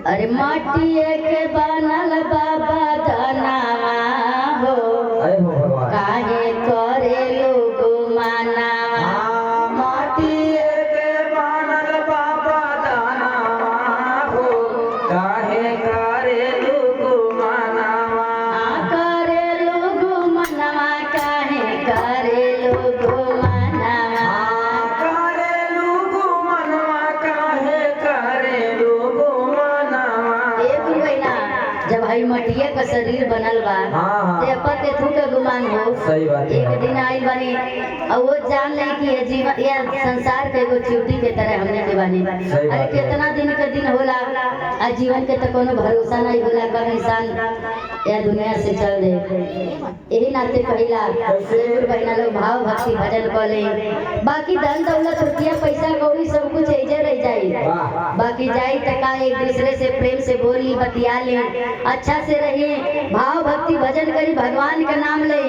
अरे माटिए के बनल बाबा धनावा हो काहे करे लोग मानावा। माटिए के बनल बाबा धनावा हो काहे करे लोग मानावा। करे लोग मानावा काहे करे लोग मानावा। करे लोग मनवा काहे करे लोग मानावा। जब भाई मटिया का शरीर बनल बा ते अपन के थू के गुमान हो। सही बात है। एक दिन आई बनी और वो जान ले कि ये जीवन या संसार के एगो चीटी के तरह हमने के बानी। अरे कितना दिन के दिन होला आ जीवन के तो कोनो भरोसा नहीं होला कब इंसान या दुनिया से चल दे। यही नाते कहिला गुरु बहना लोग भाव भक्ति भजन करे बाकी धन दौलत रुपया पैसा कौड़ी सब कुछ ऐजे रह जाई। बाकी जाई तका एक दूसरे से प्रेम से बोली बतिया ले अच्छा से रहिए भाव भक्ति भजन करी भगवान का नाम ले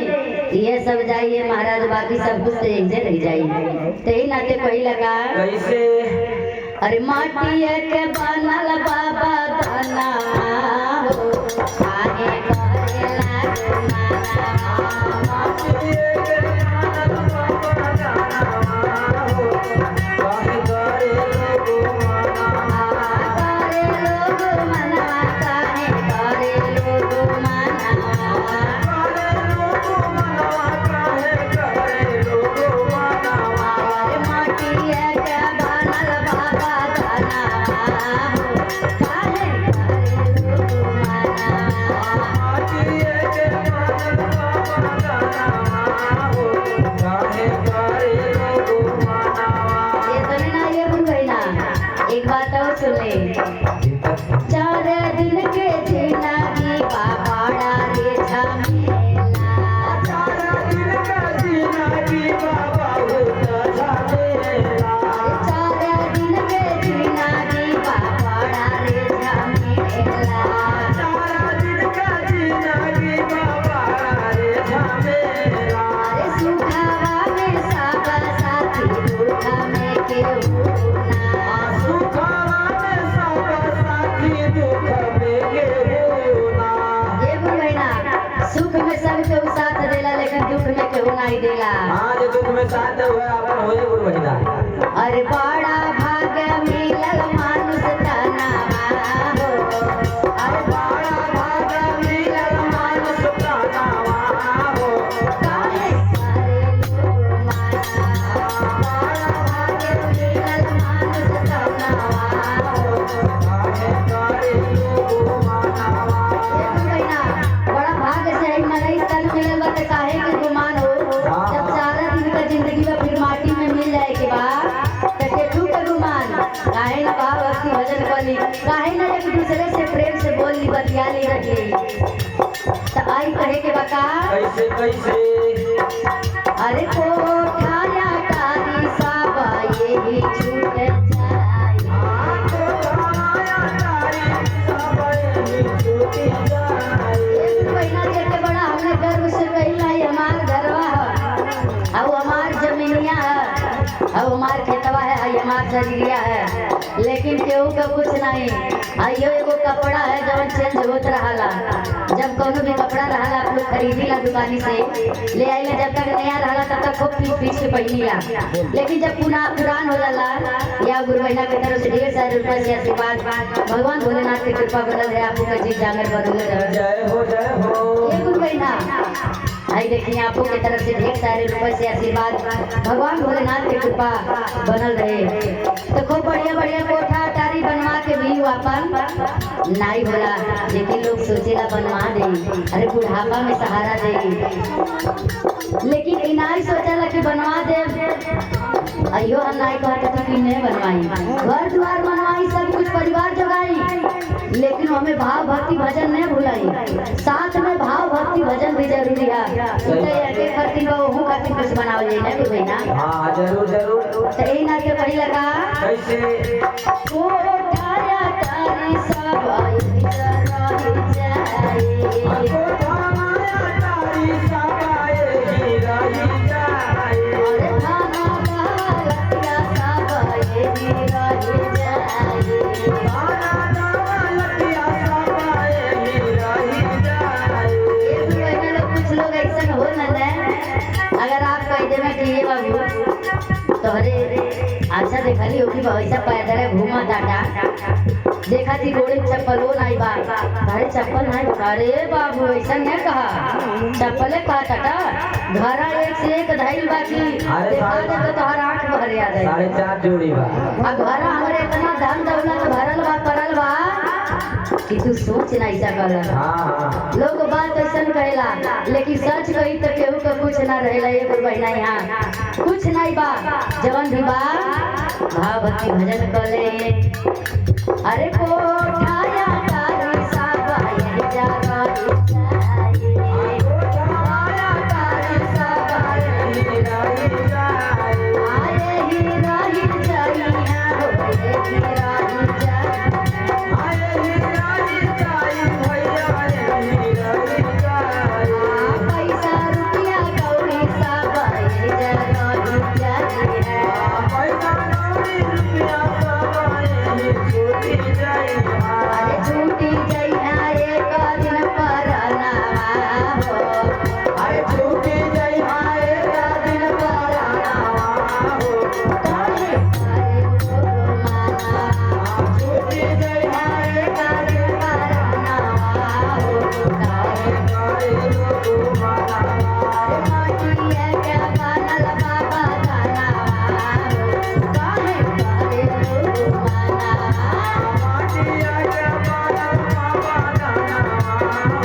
ये सब जाइए महाराज बाकी सब कुछ से ऐजे रह जाई। यही नाते कही लगा कैसे अरे माटिए के बनल बाबा धना हो काहे करेला गुमाना। माटिए के बनल बाबा धनावा हो काहे करे लोग मानावा। करे लोग मनवा काहे करे लोग मानावा। करे लोग मनवा काहे करे लोग मानावा। अरे माटिए के बनल बाबा धना हो काहे करे लोग मानावा। माटिए के बनल बाबा धनावा हो काहे करे लोग मानावा। ये तो नहीं ना ये भूल गई ना। एक बात और सुन ले 4 दिन के जिंदगी बाबाड़ा रे झमेला। 4 दिन का जिंदगी बाबा होता झमेला। 4 दिन के जिंदगी बाबाड़ा रे झमेला। 4 दिन का जिंदगी बाबा रे झमेला। अरे सुखावा में सब साथी दुख में केहू ना। सुखावा में सब साथी दुख में केहू ना। ये भूल गई ना सुख में सब केहू साथ देला लेकिन दुख में केहू नहीं देला। आज दुख में साथ हुए अपन होए गुरु बहिना। अरे बड़ा भाग्य मिलल मानुष तनावा हो। अरे बड़ा भाग मिलल मानुष तनावा हो काहे करे लोग मानावा। बड़ा भाग्य मिलल मानुष तनावा हो। काहे करे लोग मानावा। ये तो कहना बड़ा भाग्य से ही मरई तन मिलल बा त काहे के गुमान हो। जब सारा दिन का जिंदगी में फिर माटी में मिल जाए के बाद त केठू के गुमान काहे ना भाव भक्ति भजन करी काहे ना एक दूसरे से प्रेम से बोली बतियाली रही त आई कहे के बका कैसे कैसे अरे कोठाया तारी सब यही छूट जाए। आंखों धाया तारी सब यही छूट जाए। एक महीना देखे बड़ा हमने गर्व से कहिला है हमार घरवा है और हमार जमीनिया है और हमार खेतवा है और हमार शरीरिया है लेकिन केहू का कुछ नहीं। आइयो एगो कपड़ा है जब चेंज होत रहाला जब कोनो भी कपड़ा रहाला आप लोग खरीदी ला दुकानी से ले आइले जब तक नया रहाला तब तक खूब पीस पीस के पहिनी ला लेकिन जब पुरान हो जाला या गुरु महीना की तरफ से ढेर सारे रुपया से आशीर्वाद भगवान भोलेनाथ की कृपा बनल है आपको जी जांगर बदले रहे। जय हो ये गुरु महीना आई देखिए आपको की तरफ से ढेर सारे रुपए से आशीर्वाद भगवान भोलेनाथ की कृपा बनल रहे तो खूब बढ़िया बढ़िया कोठा अटारी बनवा के भी अपन नाई होला लेकिन लोग सोचेला बनवा दे अरे बुढ़ापा में सहारा दे लेकिन इनाई सोचेला कि बनवा दे अयो हम नाई कहते तो कि नहीं बनवाई घर द्वार बनवाई सब कुछ परिवार जगाई लेकिन हमें भाव भक्ति भजन नहीं भुलाई साथ में भाव भक्ति भजन भी जरूरी है तो ये खातिर वो खातिर कुछ बनाओ जाए ना भाई ना। हाँ जरूर जरूर तो यही ना के कही लगा कैसे कोठाया तारी सब यही रही जाए। आंखों धाया तारी सब यही रही जाए। और थाना बहरतिया सब यही रही जाए। खाना दावल देखली ओकी भैसा पैदल घूमा टाटा देखा थी गोड़े चप्पलो नहीं बा अरे चप्पल नहीं बा अरे बाबू ऐसा नहीं कहा चप्पले कहा टाटा घरा एक से एक धैल बाकी देखा दे तो तोहर आंख भर आ जाए 4.5 जोड़ी बा अब घरा हमरे इतना धन दौलत भरल बा करल बा कि तू सोच नहीं सकल। हाँ लोग बात ऐसा कहेला लेकिन सच कही तो केहू का कुछ ना रहेला एगो बहिना यहाँ कुछ नहीं बा जवन भी बा भाव भक्ति भजन कले अरे कोठाया तारी साबा ये जागा चाहिए कोठाया तारी साबा ये रही जाए आए ही रही चाहिए हो ये ही रही जाए आए ही रही जाए भैया ही रही जाए पैसा रुपया कौड़ी साबा ये जगा चाहिए पैसा कौड़ी रुपया सब ये छूटी जाए अरे छूटी जइहा एक दिन पराना हो अरे छूटी जाए एक दिन पराना हो काहे अरे लोग माना छूटी जाए एक दिन पराना हो काहे काहे लोग माना अरे माटिया के बनल बाबा दाना हो काहे अरे लोग माना माटिया के बालक बाबा दाना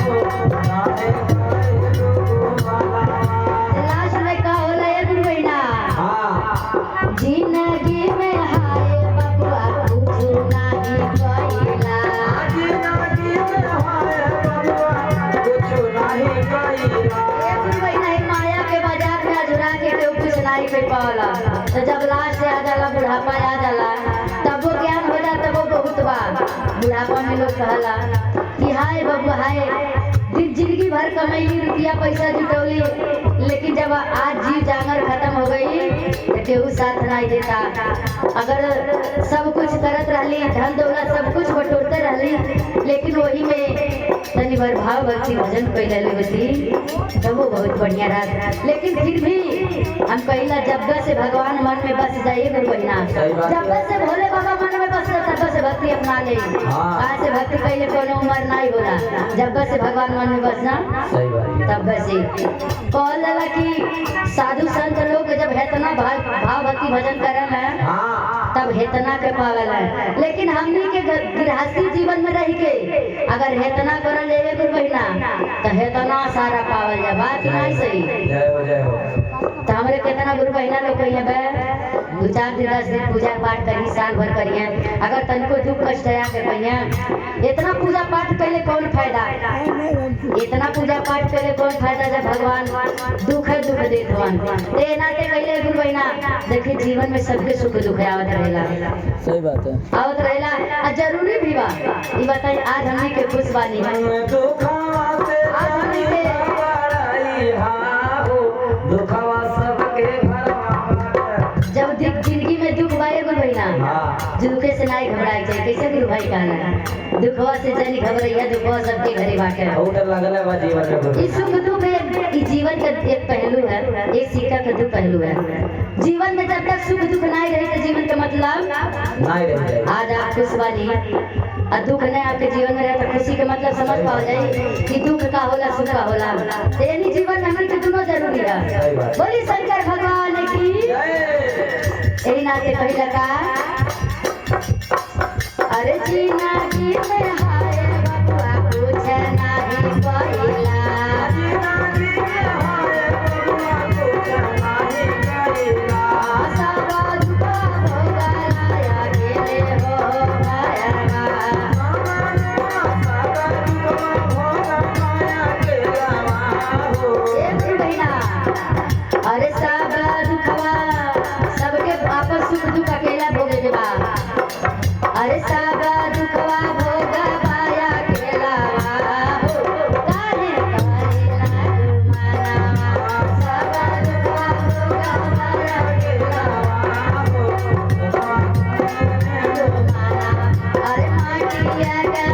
हो काहे काहे लोग माना लास्ट में का होला ये बहिना हाँ जिंदगी में हाय बबुआ कुछ नहीं कइला जिंदगी में हाय बबुआ कुछ नहीं कइला ए बहिना ही माया के बाजार में अजुरा के केहू कुछ नहीं कर पावला तो जब लास्ट से आ जाला बुढ़ापा आ जाला तब वो ज्ञान हो जाता वो बहुत बा बुढ़ापा में लोग कहला कि हाय बबुआ हाय जिंदगी भर कमैली रुपया पैसा जुटौली लेकिन जब आज जी जांगर खत्म हो गई तो केहू साथ नहीं देता अगर सब कुछ करत रहली धन दौलत सब कुछ बटोरते रहली लेकिन वही में तनी भर भाव भक्ति भजन कैले होती तब वो बहुत बढ़िया रहा लेकिन फिर भी हम कहिला जब से भगवान मन में बस जाइए गुरु बहिना जब से भोले बाबा मन में बस तब से भक्ति अपना ले कहाँ से भक्ति कैले कोनो उम्र नहीं होला जब से भगवान मन में बसना सही बात तब से कहल जाला कि साधु संत लोग जब हेतना भाव भक्ति भजन करे में हाँ तब हेतना के पावल है लेकिन हमनी के गृहस्थी जीवन में रह के अगर हेतना करल लेवे गुरु बहिना तो हेतना सारा पावल जा बात नहीं सही जय हो तो हमरे कितना गुरु बहिना लोग कहिए बे 2-4 दिन 10 दिन पूजा पाठ करी साल भर करिए अगर तनको दुख कष्ट आया के कहिए इतना पूजा पाठ कैले कौन फायदा इतना पूजा पाठ कैले कौन फायदा जब भगवान दुख है दुख देत हवन ते नाते कैले गुरु बहिना देखिए जीवन में सबके सुख दुख आवत रहेला सही बात है आवत रहेला आ जरूरी भी बा ई बताई आज हमनी के खुश बानी दुखवा से जानी बड़ाई हाहो दुखवा सबके घरवा जब जिंदगी में दुख बाए गुरु बहिना हाँ दुखे से नहीं घबराई जाए कैसे गुरु भाई कहना दुखवा से जनी घबराइया दुखवा सबके घरे बाटे बहुत लगल है बा जीवन में गुरु। ई सुख दुख एक ई जीवन का एक पहलू है एक सिक्का का दो पहलू है जीवन में जब तक सुख दुख नहीं रहे तो जीवन का मतलब नहीं रह जाए आज आप खुश बानी और दुख नहीं आपके जीवन में रहे तो खुशी के मतलब समझ पाओ जाए कि दुख का होला सुख का होला तो यानी जीवन में हमें दोनों जरूरी है सही बात। बोली शंकर भगवान की जय यही नाते कही लगा अरे जीना जी में हाय बबुआ कुछ नहीं पहिला जिंदगी में हाय बबुआ कुछ नहीं कइला सबा दुखा भोगलाया गेले हो भयगा ए बहिना अरे सब दुखवा सबके आपस सुख दुख अकेला भोगे के बा अरे सब दुखवा भोग पाया अकेला हो काहे करेला माना सब दुखवा भोग पाया अकेला माना अरे माटिया के